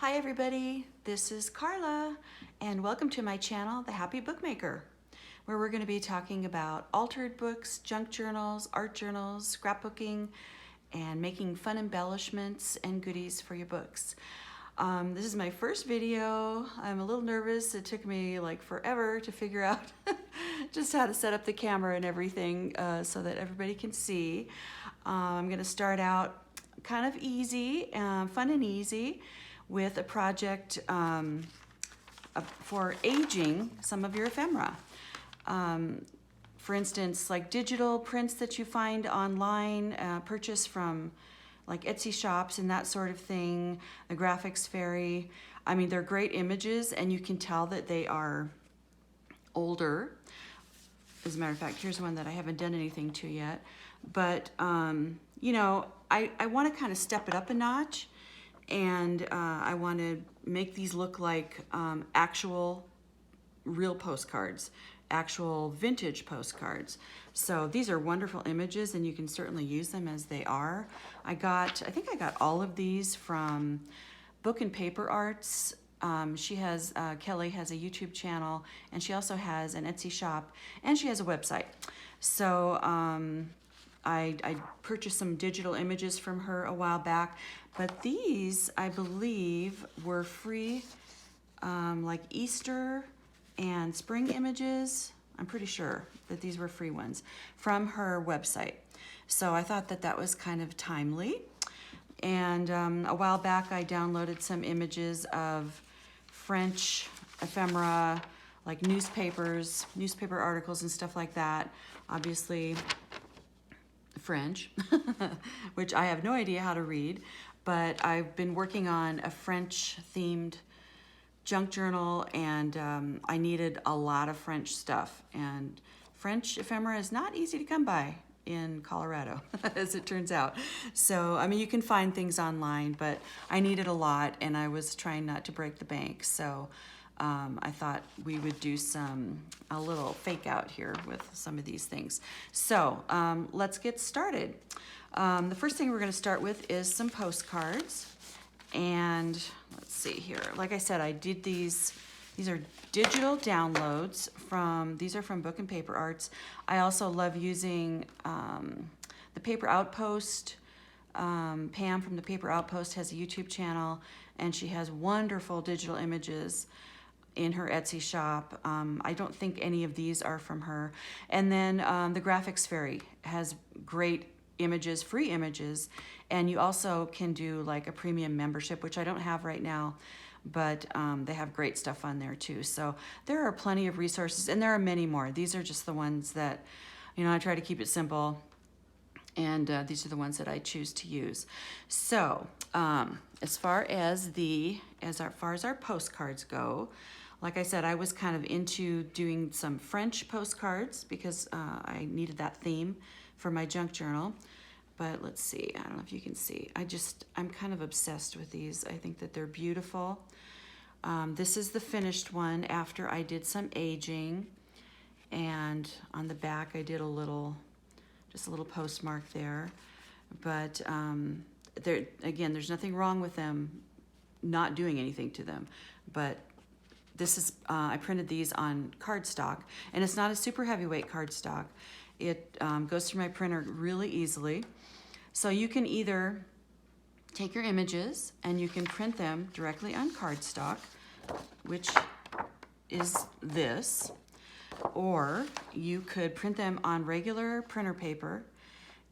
Hi everybody, this is Carla and welcome to my channel, The Happy Bookmaker, where we're going to be talking about altered books, junk journals, art journals, scrapbooking, and making fun embellishments and goodies for your books. This is my first video. I'm a little nervous. It took me like forever to figure out just how to set up the camera and everything so that everybody can see. I'm going to start out kind of easy, fun and easy, with a project for aging some of your ephemera. For instance, like digital prints that you find online, purchase from like Etsy shops and that sort of thing, the graphics fairy. I mean, they're great images and you can tell that they are older. As a matter of fact, here's one that I haven't done anything to yet. But, you know, I want to kind of step it up a notch. And I want to make these look like actual real postcards, actual vintage postcards. So these are wonderful images and you can certainly use them as they are. I think I got all of these from Book and Paper Arts. Kelly has a YouTube channel and she also has an Etsy shop and she has a website. So I purchased some digital images from her a while back, but these, I believe, were free, like Easter and spring images. I'm pretty sure that these were free ones from her website. So I thought that that was kind of timely. And a while back, I downloaded some images of French ephemera, like newspaper articles and stuff like that. Obviously, French, which I have no idea how to read, but I've been working on a French themed junk journal and I needed a lot of French stuff, and French ephemera is not easy to come by in Colorado, as it turns out. So, I mean, you can find things online, but I needed a lot and I was trying not to break the bank. So I thought we would do a little fake out here with some of these things. So let's get started. The first thing we're going to start with is some postcards. And let's see here. Like I said, I did these are digital downloads these are from Book and Paper Arts. I also love using the Paper Outpost. Pam from the Paper Outpost has a YouTube channel and she has wonderful digital images in her Etsy shop. I don't think any of these are from her. And then the Graphics Fairy has great images, free images, and you also can do like a premium membership, which I don't have right now, but they have great stuff on there too. So there are plenty of resources, and there are many more. These are just the ones that, you know, I try to keep it simple, and these are the ones that I choose to use. So as far as our postcards go, like I said, I was kind of into doing some French postcards because I needed that theme for my junk journal. But let's see, I don't know if you can see. I'm kind of obsessed with these. I think that they're beautiful. This is the finished one after I did some aging. And on the back, I did just a little postmark there. But again, there's nothing wrong with them not doing anything to them. But I printed these on cardstock, and it's not a super heavyweight cardstock. It goes through my printer really easily. So you can either take your images and you can print them directly on cardstock, which is this, or you could print them on regular printer paper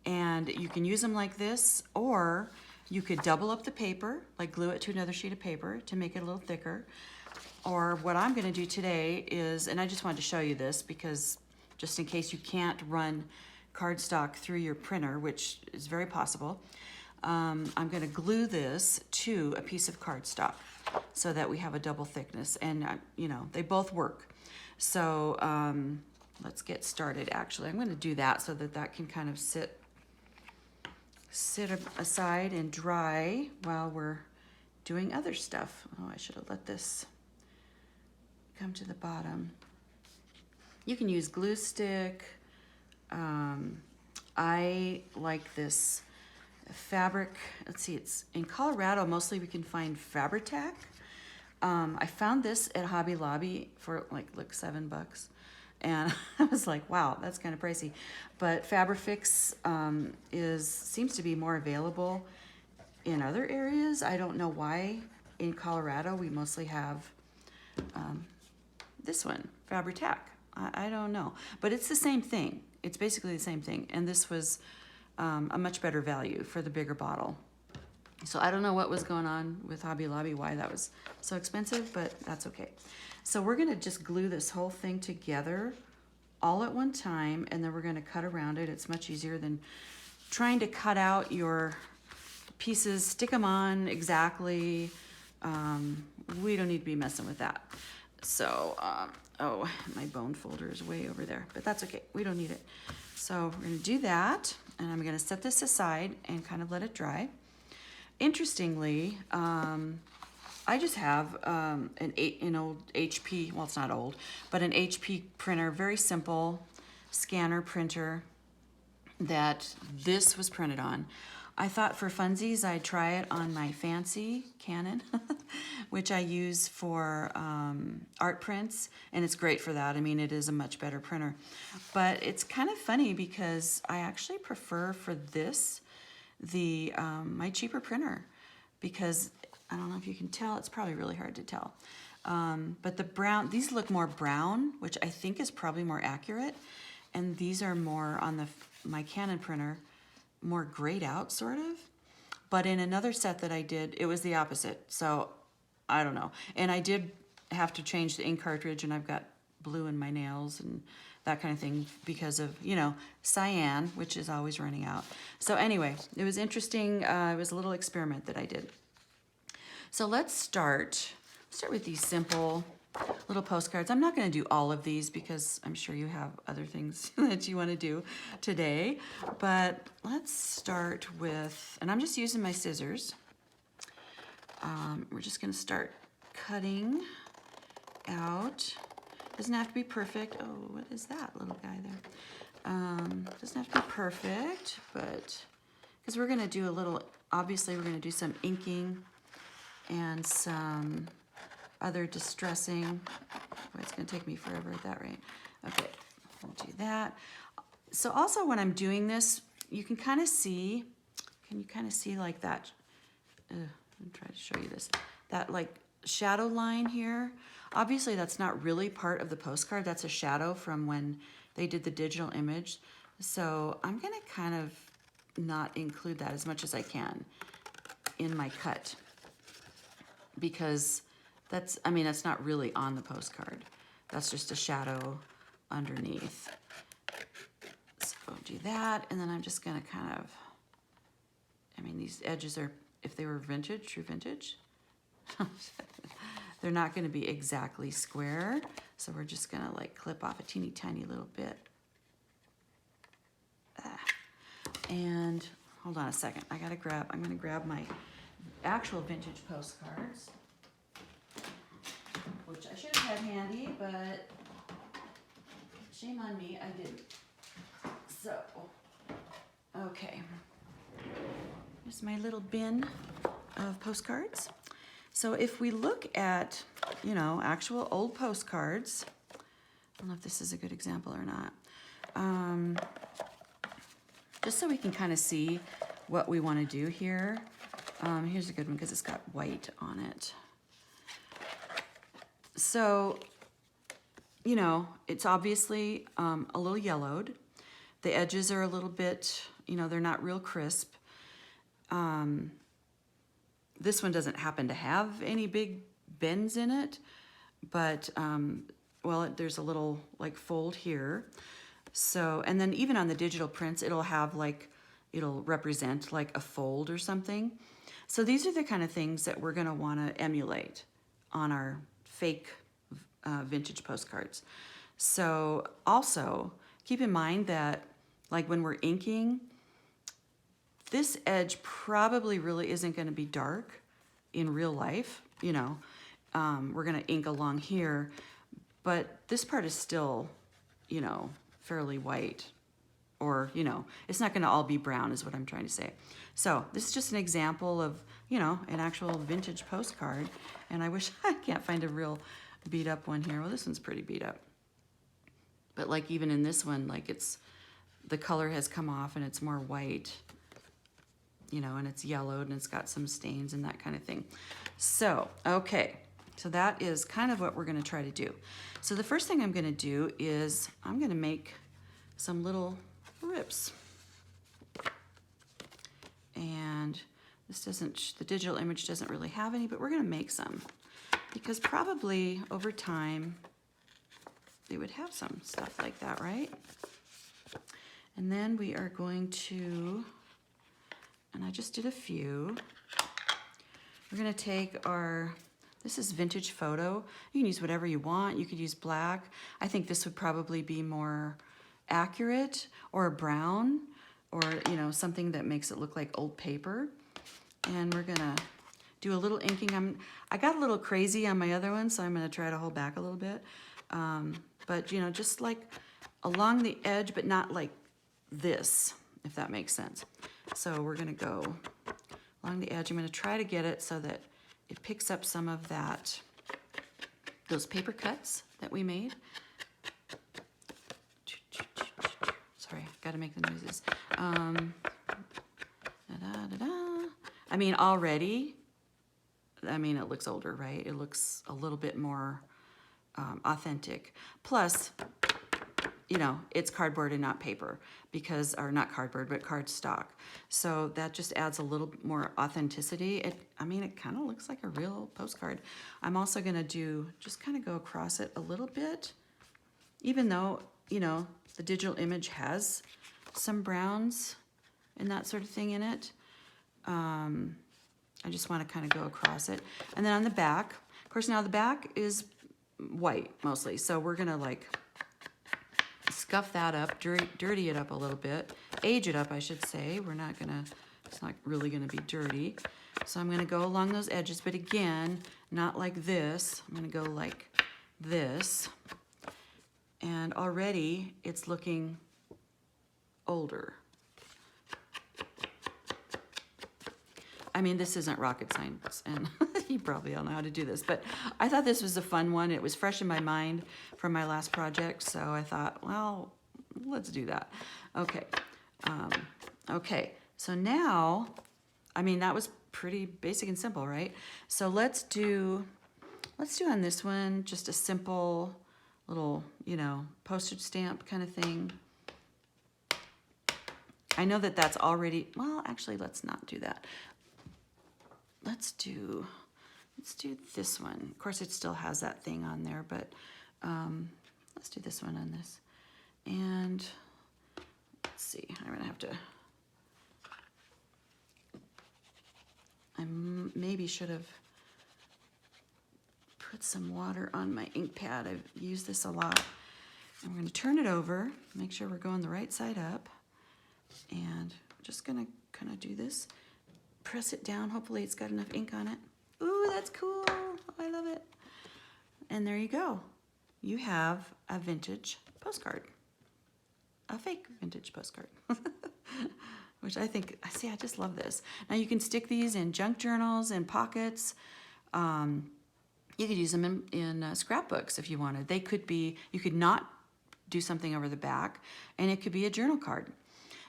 and you can use them like this, or you could double up the paper, like glue it to another sheet of paper to make it a little thicker. Or what I'm going to do today is, and I just wanted to show you this because just in case you can't run cardstock through your printer, which is very possible, I'm going to glue this to a piece of cardstock so that we have a double thickness, and you know, they both work. So let's get started. Actually, I'm going to do that so that that can kind of sit aside and dry while we're doing other stuff. Oh, I should have let this come to the bottom. You can use glue stick. I like this fabric. Let's see, it's in Colorado, mostly we can find Fabri-Tac. I found this at Hobby Lobby for like $7. And I was like, wow, that's kind of pricey. But Fabrifix seems to be more available in other areas. I don't know why. In Colorado, we mostly have this one, Fabri-Tac. I don't know. But it's the same thing. It's basically the same thing. And this was a much better value for the bigger bottle. So I don't know what was going on with Hobby Lobby, why that was so expensive, but that's okay. So we're gonna just glue this whole thing together all at one time, and then we're gonna cut around it. It's much easier than trying to cut out your pieces, stick them on exactly. We don't need to be messing with that. So, oh, my bone folder is way over there, but that's okay. We don't need it. So we're gonna do that, and I'm gonna set this aside and kind of let it dry. Interestingly, I just have an old HP, well, it's not old, but an HP printer, very simple scanner printer that this was printed on. I thought for funsies, I'd try it on my fancy Canon, which I use for art prints, and it's great for that. I mean, it is a much better printer. But it's kind of funny because I actually prefer for this my cheaper printer, because I don't know if you can tell, it's probably really hard to tell. But the brown, these look more brown, which I think is probably more accurate. And these are more on my Canon printer, more grayed out sort of. But in another set that I did, it was the opposite. So I don't know. And I did have to change the ink cartridge, and I've got blue in my nails and that kind of thing because of, cyan, which is always running out. So anyway, it was interesting. It was a little experiment that I did. So let's start with these simple little postcards. I'm not going to do all of these because I'm sure you have other things that you want to do today. But let's start with, and I'm just using my scissors. We're just going to start cutting out. Doesn't have to be perfect. Oh, what is that little guy there? Doesn't have to be perfect, but because we're going to do obviously we're going to do some inking and some other distressing. Boy, it's going to take me forever at that rate. Okay, I'll do that. So also when I'm doing this, you can kind of see, like that? Let me try to show you this. That like shadow line here. Obviously that's not really part of the postcard. That's a shadow from when they did the digital image. So I'm going to kind of not include that as much as I can in my cut, because that's not really on the postcard. That's just a shadow underneath. So I'll do that, and then I'm just gonna kind of, these edges are, if they were true vintage, they're not gonna be exactly square. So we're just gonna like clip off a teeny tiny little bit. And hold on a second, I'm gonna grab my actual vintage postcards, which I should have had handy, but shame on me, I didn't. So, okay. Here's my little bin of postcards. So if we look at, actual old postcards, I don't know if this is a good example or not. Just so we can kind of see what we want to do here. Here's a good one because it's got white on it. So, it's obviously a little yellowed. The edges are a little bit, they're not real crisp. This one doesn't happen to have any big bends in it, but, there's a little like fold here. So, and then even on the digital prints, it'll represent like a fold or something. So these are the kind of things that we're gonna wanna emulate on our fake vintage postcards. So also keep in mind that like when we're inking, this edge probably really isn't gonna be dark in real life. We're gonna ink along here, but this part is still, fairly white or, you know, it's not gonna all be brown is what I'm trying to say. So this is just an example of, you know, an actual vintage postcard. And I wish I can't find a real beat up one here. Well, this one's pretty beat up. But like even in this one, like the color has come off and it's more white, you know, and it's yellowed and it's got some stains and that kind of thing. So, okay. So that is kind of what we're gonna try to do. So the first thing I'm gonna do is I'm gonna make some little rips. And this doesn't, the digital image doesn't really have any, but we're gonna make some because probably over time they would have some stuff like that, right? And then we are going to, and I just did a few. We're gonna take our, this is vintage photo. You can use whatever you want. You could use black. I think this would probably be more accurate, or brown, or, you know, something that makes it look like old paper. And we're gonna do a little inking. I got a little crazy on my other one, so I'm gonna try to hold back a little bit. But, you know, just like along the edge, but not like this, if that makes sense. So we're gonna go along the edge. I'm gonna try to get it so that it picks up some of that, those paper cuts that we made. Sorry, gotta make the noises. I mean, already, I mean, it looks older, right? It looks a little bit more authentic. Plus, you know, it's cardboard and not paper because, or not cardboard, but cardstock. So that just adds a little more authenticity. I mean, it kind of looks like a real postcard. I'm also gonna do, just kind of go across it a little bit, even though, you know, the digital image has some browns and that sort of thing in it. I just want to kind of go across it. And then on the back, of course, now the back is white mostly. So we're gonna like scuff that up, dirty it up a little bit, age it up, I should say. We're not gonna, it's not really gonna be dirty. So I'm gonna go along those edges, but again, not like this. I'm gonna go like this. And already it's looking older. I mean, this isn't rocket science, and you probably all know how to do this, but I thought this was a fun one. It was fresh in my mind from my last project, so I thought, well, let's do that. Okay, okay, so now, I mean, that was pretty basic and simple, right? So let's do on this one just a simple little, you know, postage stamp kind of thing. I know that that's already, well, actually, let's not do that. Let's do this one. Of course, it still has that thing on there, but let's do this one on this. And let's see, I'm gonna have to, I maybe should have put some water on my ink pad. I've used this a lot. And we're gonna turn it over, make sure we're going the right side up. And I'm just gonna kind of do this. Press it down. Hopefully it's got enough ink on it. Ooh, that's cool. Oh, I love it. And there you go. You have a vintage postcard. A fake vintage postcard. Which I think, see, I just love this. Now you can stick these in junk journals and pockets. You could use them in scrapbooks if you wanted. They could be, you could not do something over the back, and it could be a journal card.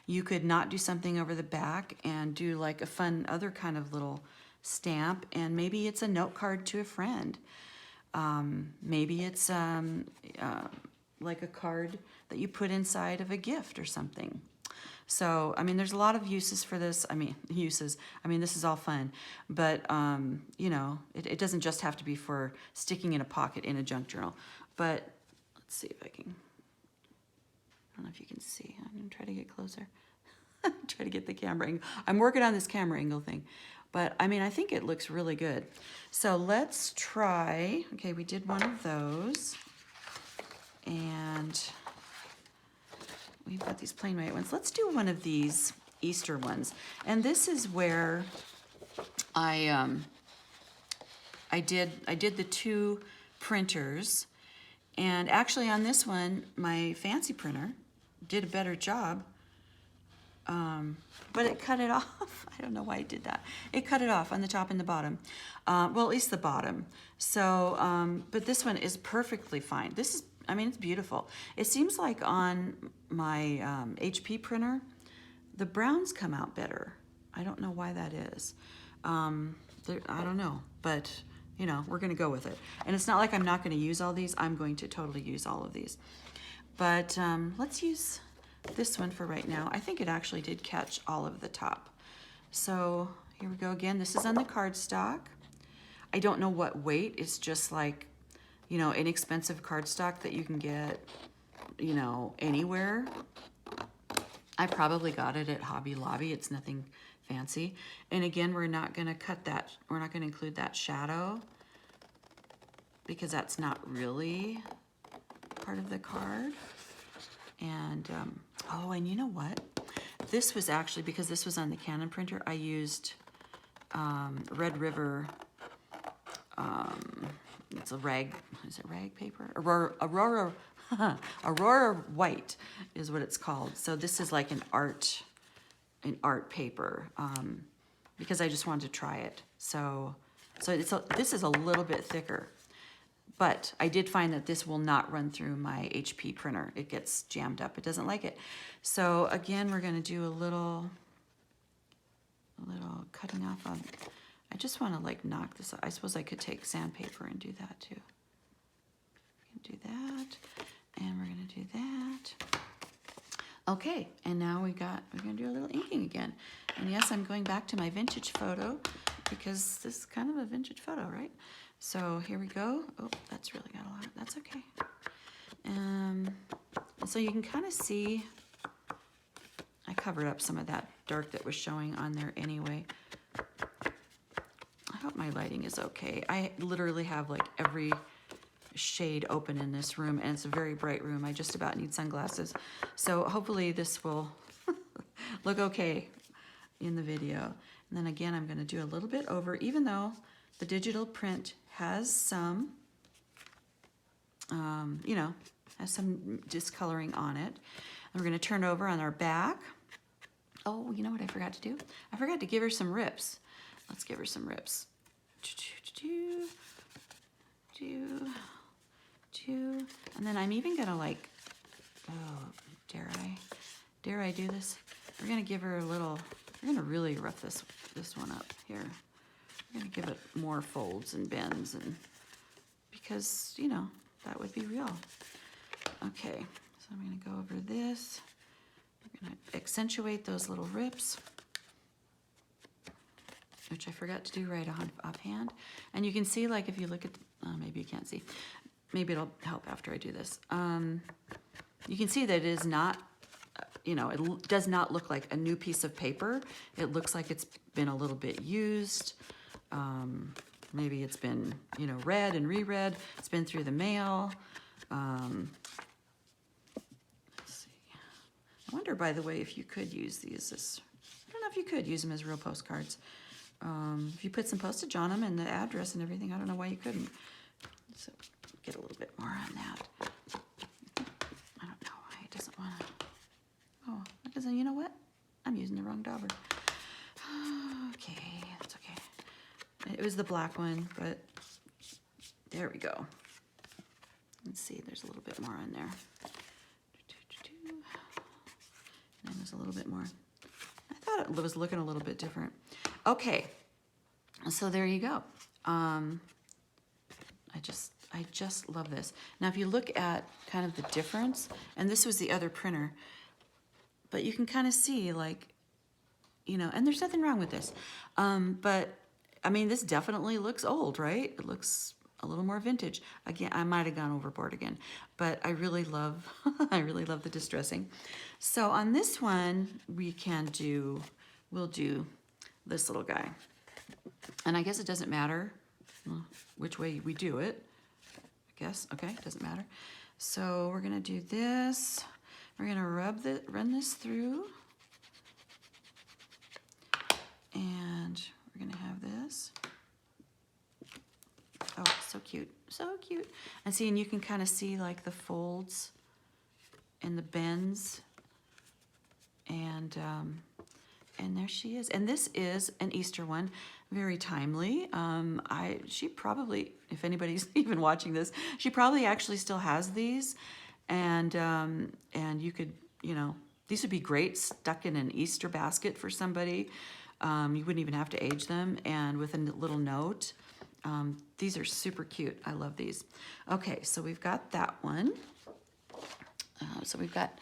You could not do something over the back and do like a fun other kind of little stamp, and maybe it's a note card to a friend. Maybe it's like a card that you put inside of a gift or something. So, I mean, there's a lot of uses for this. I mean, this is all fun, but, you know, it doesn't just have to be for sticking in a pocket in a junk journal. But let's see if I can, I don't know if you can see. I'm gonna try to get closer. Try to get the camera angle. I'm working on this camera angle thing, but I mean, I think it looks really good. So let's try, okay, we did one of those, and we've got these plain white ones. Let's do one of these Easter ones. And this is where I did the two printers, and actually on this one, my fancy printer did a better job but it cut it off. I don't know why it did that. It cut it off on the top and the bottom. Well, at least the bottom. So, but this one is perfectly fine. This is, I mean, it's beautiful. It seems like on my HP printer, the browns come out better. I don't know why that is. I don't know, but you know, we're gonna go with it. And it's not like I'm not gonna use all these. I'm going to totally use all of these. But let's use this one for right now. I think it actually did catch all of the top. So here we go again. This is on the cardstock. I don't know what weight. It's just like, you know, inexpensive cardstock that you can get, you know, anywhere. I probably got it at Hobby Lobby. It's nothing fancy. And again, we're not gonna cut that. We're not gonna include that shadow because that's not really part of the card. And, oh, and you know what? This was actually, because this was on the Canon printer, I used Red River, it's a rag, is it rag paper? Aurora White is what it's called. So this is like an art paper, because I just wanted to try it. So this is a little bit thicker. But I did find that this will not run through my HP printer. It gets jammed up. It doesn't like it. So again, we're gonna do a little cutting off on, I just wanna like knock this out. I suppose I could take sandpaper and do that too. Do that, and we're gonna do that. Okay, and now we're gonna do a little inking again. And yes, I'm going back to my vintage photo because this is kind of a vintage photo, right? So here we go. Oh, that's really got a lot. That's okay. And so you can kind of see, I covered up some of that dark that was showing on there anyway. I hope my lighting is okay. I literally have like every shade open in this room, and it's a very bright room. I just about need sunglasses. So hopefully this will look okay in the video. And then again, I'm going to do a little bit over, even though the digital print has some, you know, has some discoloring on it. And we're going to turn over on our back. Oh, you know what I forgot to do? I forgot to give her some rips. Let's give her some rips. And then I'm even gonna like, oh, dare I do this? We're gonna give her a little, we're gonna really rough this one up here. We're gonna give it more folds and bends, and because, you know, that would be real. Okay, so I'm gonna go over this. We're gonna accentuate those little rips, which I forgot to do right offhand. And you can see, like, if you look at, maybe you can't see, maybe it'll help after I do this. You can see that it is not, you know, it does not look like a new piece of paper. It looks like it's been a little bit used. Maybe it's been, you know, read and reread. It's been through the mail. Let's see. I wonder, by the way, if you could use these. I don't know if you could use them as real postcards. If you put some postage on them and the address and everything, I don't know why you couldn't. So get a little bit more on that. I don't know why it doesn't want to. Oh, because you know what? I'm using the wrong dauber. Okay, that's okay. It was the black one, but there we go. Let's see, there's a little bit more on there. And there's a little bit more. I thought it was looking a little bit different. Okay, so there you go. I just love this. Now, if you look at kind of the difference, and this was the other printer, but you can kind of see, like, you know, and there's nothing wrong with this. But I mean, this definitely looks old, right? It looks a little more vintage. Again, I might have gone overboard again, but I really love, I really love the distressing. So on this one, we'll do this little guy. And I guess it doesn't matter which way we do it. I guess, okay, it doesn't matter. So we're gonna do this. We're gonna run this through. And we're gonna have this. Oh, so cute, so cute. And see, and you can kind of see like the folds and the bends And there she is. And this is an Easter one, very timely. She probably, if anybody's even watching this, she probably actually still has these. And you could, you know, these would be great stuck in an Easter basket for somebody. You wouldn't even have to age them. And with a little note. These are super cute. I love these. Okay, so we've got that one. So we've got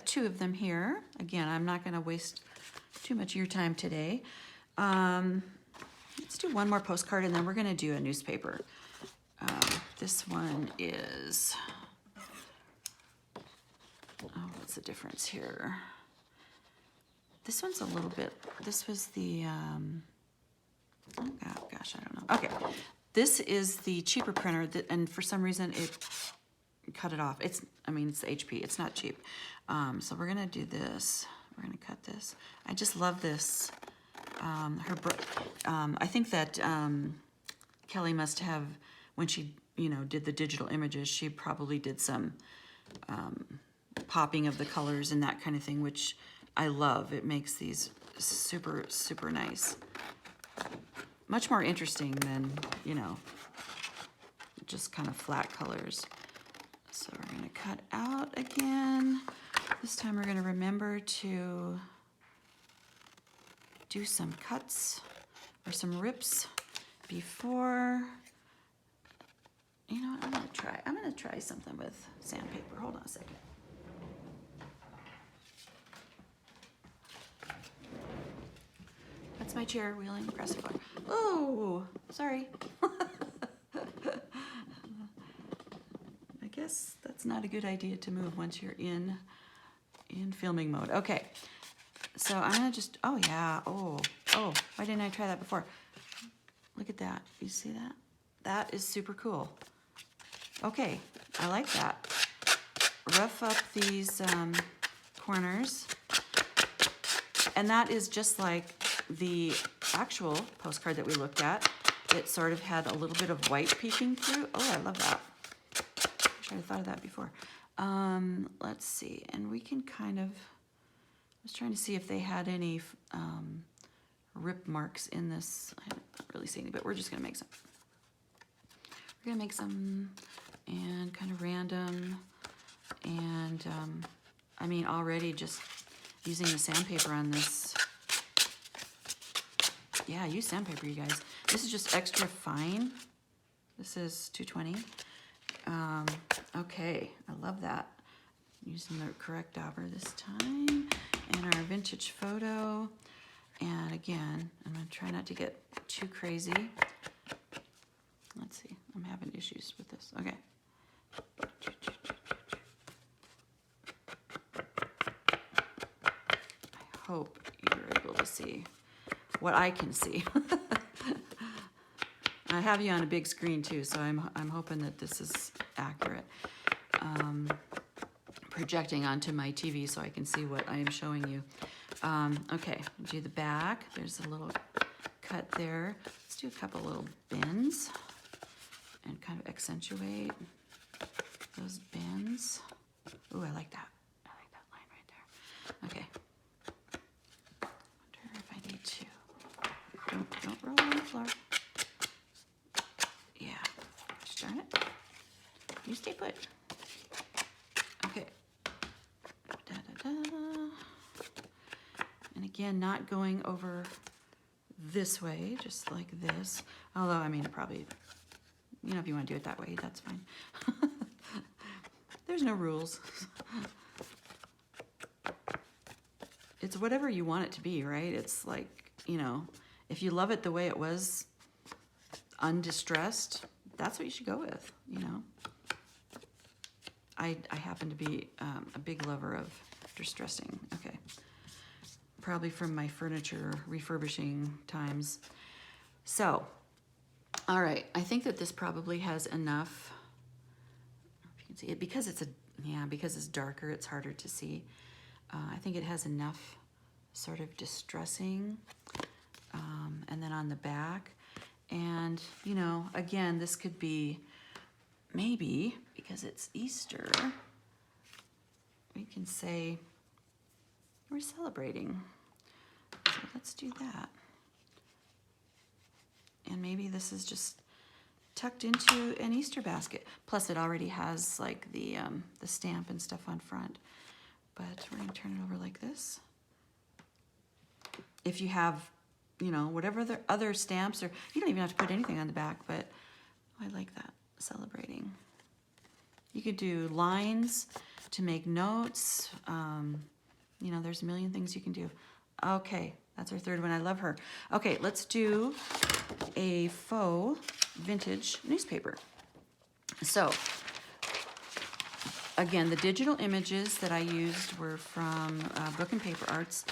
two of them here. Again, I'm not going to waste too much of your time today. Let's do one more postcard, and then we're going to do a newspaper. This one is, oh, what's the difference here? This one's a little bit, this was the, oh gosh, I don't know. Okay, this is the cheaper printer, and for some reason it cut it off. It's the HP. It's not cheap. So we're gonna do this. We're gonna cut this. I just love this. I think that Kelly must have, when she did the digital images, she probably did some popping of the colors and that kind of thing, which I love. It makes these super, super nice. Much more interesting than, just kind of flat colors. So we're going to cut out again. This time we're going to remember to do some cuts or some rips before. You know what, I'm going to try something with sandpaper. Hold on a second. That's my chair wheeling across the floor. Oh, sorry. I guess that's not a good idea to move once you're in filming mode. Okay, so I'm gonna just, oh yeah, oh, why didn't I try that before? Look at that, you see that? That is super cool. Okay, I like that. Rough up these corners. And that is just like the actual postcard that we looked at. It sort of had a little bit of white peeking through. Oh, I love that. I should have thought of that before. Let's see, and we can kind of, I was trying to see if they had any rip marks in this. I don't really see any, but we're just gonna make some. We're gonna make some, and kind of random, and already just using the sandpaper on this. Yeah, use sandpaper, you guys. This is just extra fine. This is 220. Okay, I love that. Using the correct dauber this time. And our vintage photo. And again, I'm gonna try not to get too crazy. Let's see, I'm having issues with this. Okay. I hope you're able to see what I can see. I have you on a big screen too, so I'm hoping that this is accurate. Projecting onto my TV so I can see what I am showing you. Okay, do the back. There's a little cut there. Let's do a couple little bends and kind of accentuate those bends. Ooh, I like that. I like that line right there. Okay. Wonder if I need to. Don't roll on the floor. Yeah. Gosh darn it. You stay put. Okay. Da, da, da. And again, not going over this way, just like this. Although, probably, if you want to do it that way, that's fine. There's no rules. It's whatever you want it to be, right? It's like, if you love it the way it was, undistressed, that's what you should go with, I happen to be a big lover of distressing. Okay. Probably from my furniture refurbishing times. So, all right. I think that this probably has enough. I don't know if you can see it because because it's darker, it's harder to see. I think it has enough sort of distressing. And then on the back, and again, this could be maybe because it's Easter. We can say, We're celebrating. So let's do that. And maybe this is just tucked into an Easter basket. Plus it already has like the stamp and stuff on front. But we're gonna turn it over like this. If you have, you know, whatever the other stamps, or you don't even have to put anything on the back, but I like that, celebrating. You could do lines to make notes. You know, there's a million things you can do. Okay, that's our third one. I love her. Okay, let's do a faux vintage newspaper. So, again, the digital images that I used were from Book and Paper Arts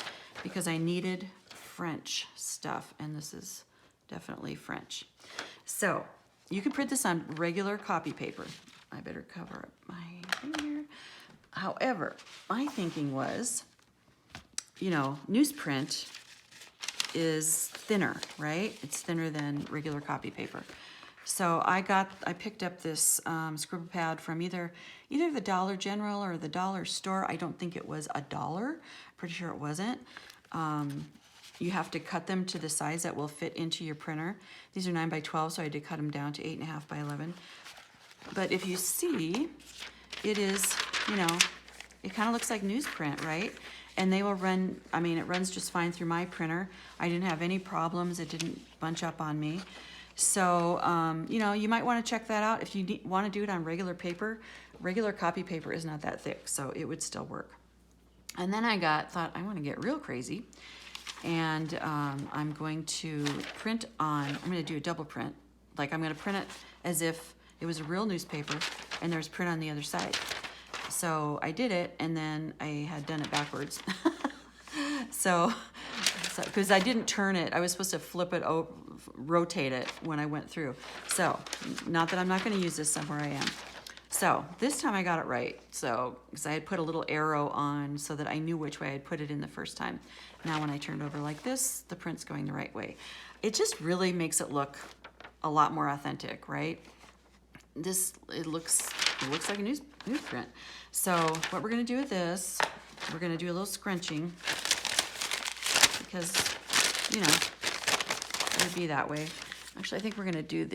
because I needed French stuff, and this is definitely French. So, you can print this on regular copy paper. I better cover up my thing here. However, my thinking was, you know, newsprint is thinner, right? It's thinner than regular copy paper. So I picked up this scribble pad from either the Dollar General or the Dollar Store. I don't think it was $1. Pretty sure it wasn't. You have to cut them to the size that will fit into your printer. These are 9 by 12, so I did cut them down to 8.5 by 11. But if you see, it is, you know, it kind of looks like newsprint, right? And they will run, I mean, it runs just fine through my printer. I didn't have any problems. It didn't bunch up on me. So, you know, you might want to check that out. If you want to do it on regular paper, regular copy paper is not that thick, so it would still work. And then I thought I want to get real crazy. And I'm going to print on, I'm going to do a double print. Like I'm going to print it as if it was a real newspaper and there's print on the other side. So I did it, and then I had done it backwards. so because I didn't turn it, I was supposed to flip it, rotate it when I went through. So, not that I'm not going to use this somewhere I am. So, this time I got it right. So, because I had put a little arrow on so that I knew which way I'd put it in the first time. Now when I turned over like this, the print's going the right way. It just really makes it look a lot more authentic, right? It looks like a newsprint. So what we're gonna do with this, we're gonna do a little scrunching because, you know, it would be that way. Actually, I think we're gonna do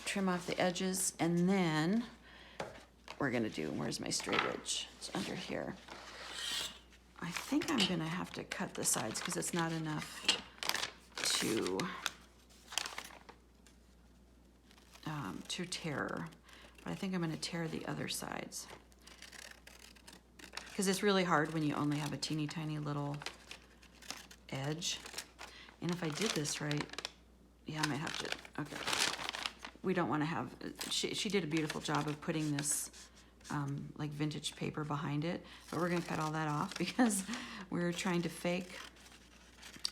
trim off the edges, and then we're gonna do, where's my straight edge? It's under here. I think I'm gonna have to cut the sides because it's not enough to tear. But I think I'm gonna tear the other sides because it's really hard when you only have a teeny tiny little edge. And if I did this right, yeah, I might have to, okay. We don't wanna have, she did a beautiful job of putting this like vintage paper behind it, but we're gonna cut all that off because we're trying to fake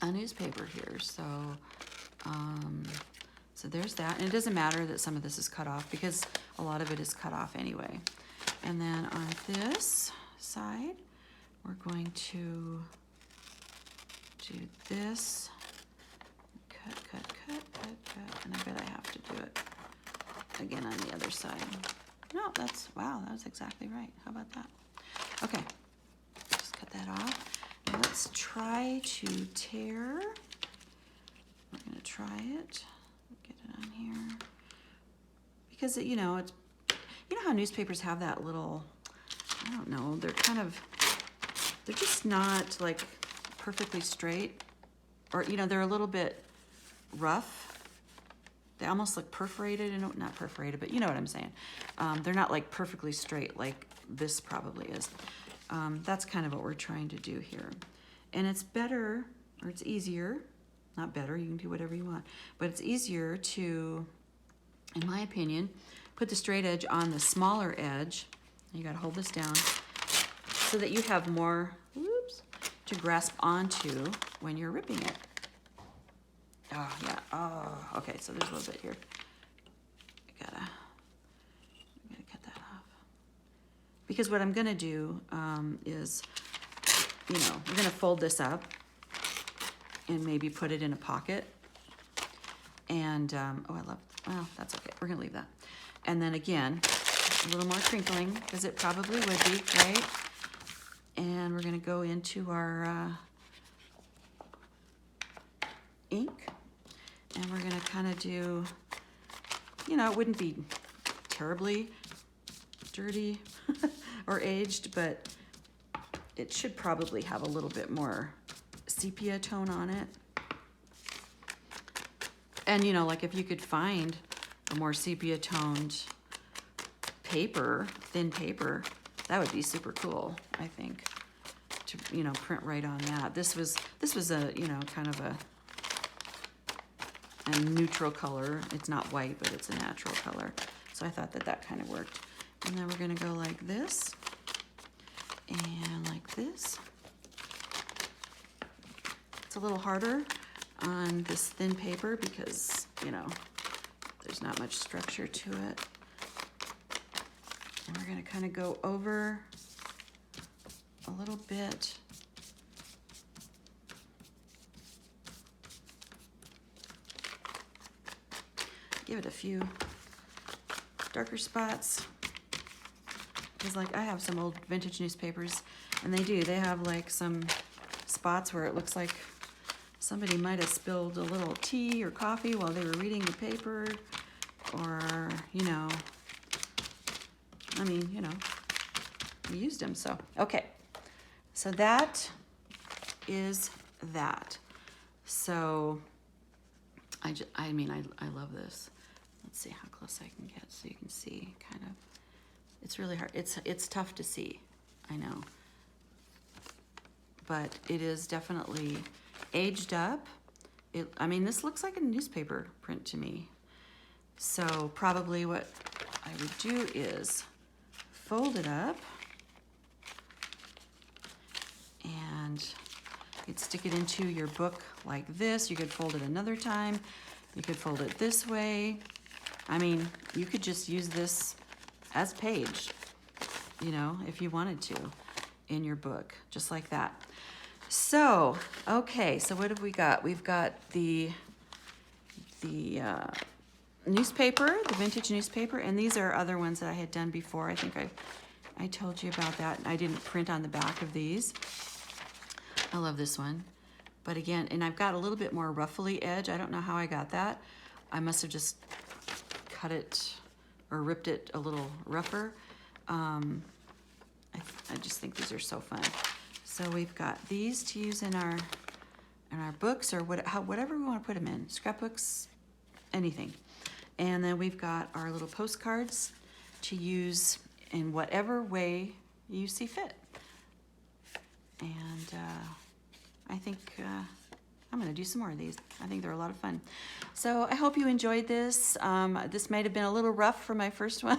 a newspaper here. So, so there's that. And it doesn't matter that some of this is cut off because a lot of it is cut off anyway. And then on this side, we're going to do this. Cut, cut, cut, cut, cut. And I bet I have to do it again on the other side. No, wow, that was exactly right. How about that? Okay, just cut that off. Now let's try to tear. We're gonna try it. Get it on here. Because, you know, you know how newspapers have that little, I don't know, they're just not like perfectly straight. Or, you know, they're a little bit rough. They almost look perforated, and not perforated, but you know what I'm saying. They're not like perfectly straight like this probably is. That's kind of what we're trying to do here. And it's better, or it's easier, not better, you can do whatever you want, but it's easier to, in my opinion, put the straight edge on the smaller edge. You gotta hold this down so that you have more, to grasp onto when you're ripping it. Oh, yeah. Oh, okay. So there's a little bit here. I gotta cut that off. Because what I'm gonna do is, you know, we're gonna fold this up and maybe put it in a pocket. And, well, that's okay. We're gonna leave that. And then again, a little more crinkling, because it probably would be, right? And we're gonna go into our ink, and we're gonna kind of do, you know, it wouldn't be terribly dirty or aged, but it should probably have a little bit more sepia tone on it. And you know, like if you could find a more sepia toned paper, thin paper, that would be super cool, I think, to, you know, print right on that. This was a, you know, kind of a neutral color. It's not white, but it's a natural color. So I thought that that kind of worked. And then we're gonna go like this and like this. It's a little harder on this thin paper because, you know, there's not much structure to it. And we're gonna kind of go over a little bit. Give it a few darker spots. Because like I have some old vintage newspapers, and they have like some spots where it looks like somebody might have spilled a little tea or coffee while they were reading the paper, or, you know, I mean, you know, we used them, so. Okay, so that is that. So, I mean, I love this. Let's see how close I can get so you can see, kind of. It's really hard. It's tough to see, I know. But it is definitely aged up. I mean, this looks like a newspaper print to me. So probably what I would do is fold it up, and you'd stick it into your book like this. You could fold it another time. You could fold it this way. I mean, you could just use this as page, you know, if you wanted to, in your book, just like that. So, okay, so what have we got? We've got the newspaper, the vintage newspaper, and these are other ones that I had done before. I think I told you about that. I didn't print on the back of these. I love this one. But again, and I've got a little bit more ruffly edge. I don't know how I got that. I must have just cut it or ripped it a little rougher. I just think these are so fun. So we've got these to use in our books, or whatever we want to put them in, scrapbooks, anything. And then we've got our little postcards to use in whatever way you see fit. And I think I'm gonna do some more of these. I think they're a lot of fun. So I hope you enjoyed this. This might have been a little rough for my first one.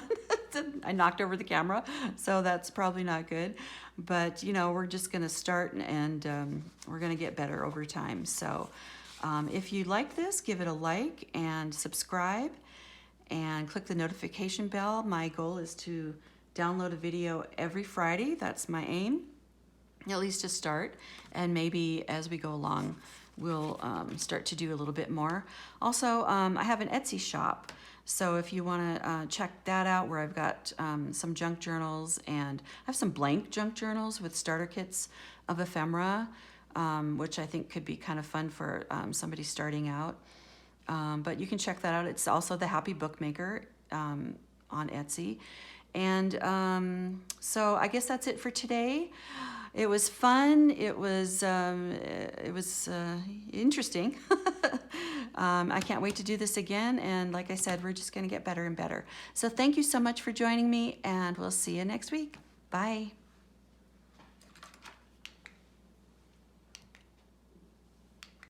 I knocked over the camera, so that's probably not good. But you know, we're just gonna start, and we're gonna get better over time. So if you like this, give it a like and subscribe and click the notification bell. My goal is to download a video every Friday. That's my aim, at least to start, and maybe as we go along we'll start to do a little bit more. Also, I have an Etsy shop, so if you want to check that out, where I've got some junk journals, and I have some blank junk journals with starter kits of ephemera, which I think could be kind of fun for somebody starting out. But you can check that out. It's also the Happy Bookmaker on Etsy. And so I guess that's it for today. It was fun. It was interesting. I can't wait to do this again. And like I said, we're just going to get better and better. So thank you so much for joining me, and we'll see you next week. Bye.